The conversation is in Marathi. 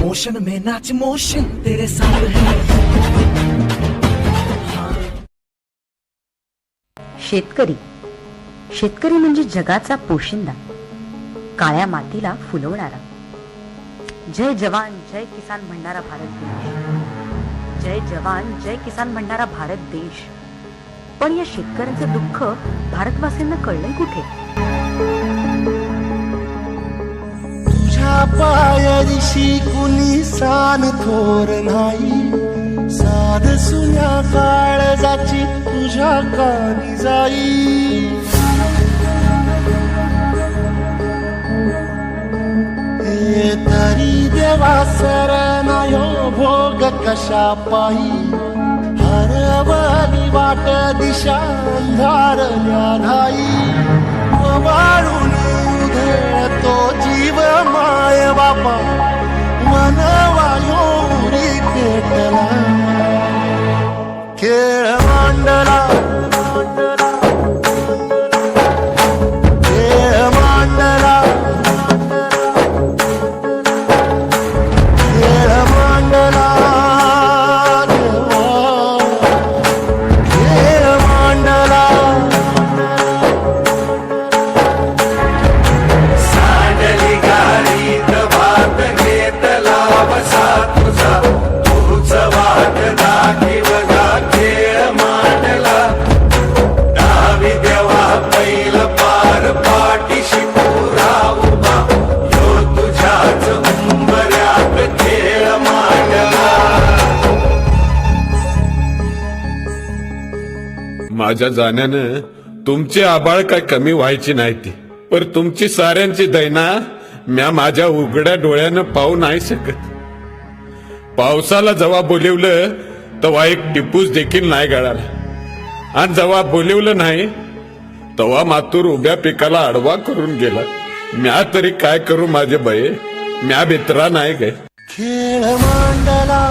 मोशन में नाच मोशन तेरे साथ है। शेतकरी शेतकरी म्हणजे जगाचा पोशिंदा, काळ्या मातीला फुलवणारा। जय जवान जय किसान म्हणणारा भारत देश, जय जवान जय किसान म्हणणारा भारत देश। पण या शेतकऱ्यांचं दुःख भारतवासीयांना कळलंय कुठे? तुझ्या पायरीशी कुणी सान थोर नाही, साध सुन्या काळजाची तुझ्या कानी जाई। हे तरी देवा सरनायो भोग कशा पायी, हरवली वाट दिशा अंधारल्या न्हाई। वाळून उधळतो जीव माय बापा, मनवायो उरी पेटला। खेळ मांडला खेळ मांडला खेळ मांडला खेळ मांडला। सांडली गाडीत भात घेतला बसा तुझा, तूच वाट दाखीव गा खेळ मांडला। डावी देवा पैल पार पाठीशी पुरा उभा, यो तुझ्याच उंबऱ्यात खेळ मांडला। माझ्या जाण्यानं तुमची आबाळ काय कमी व्हायची नाही ती, पर तुमची साऱ्यांची दैना म्या माझ्या उघड्या डोळ्यानं पाहू नाही शकत। पावसाला जेव्हा बोलिवलं तेव्हा एक टिपूस देखील नाही गळाला, आणि जेव्हा बोलिवलं नाही तेव्हा मातूर उभ्या पिकाला आडवा करून गेला। म्या तरी काय करू माझे बये, म्या भित्रा नाही गे। खेळ मांडला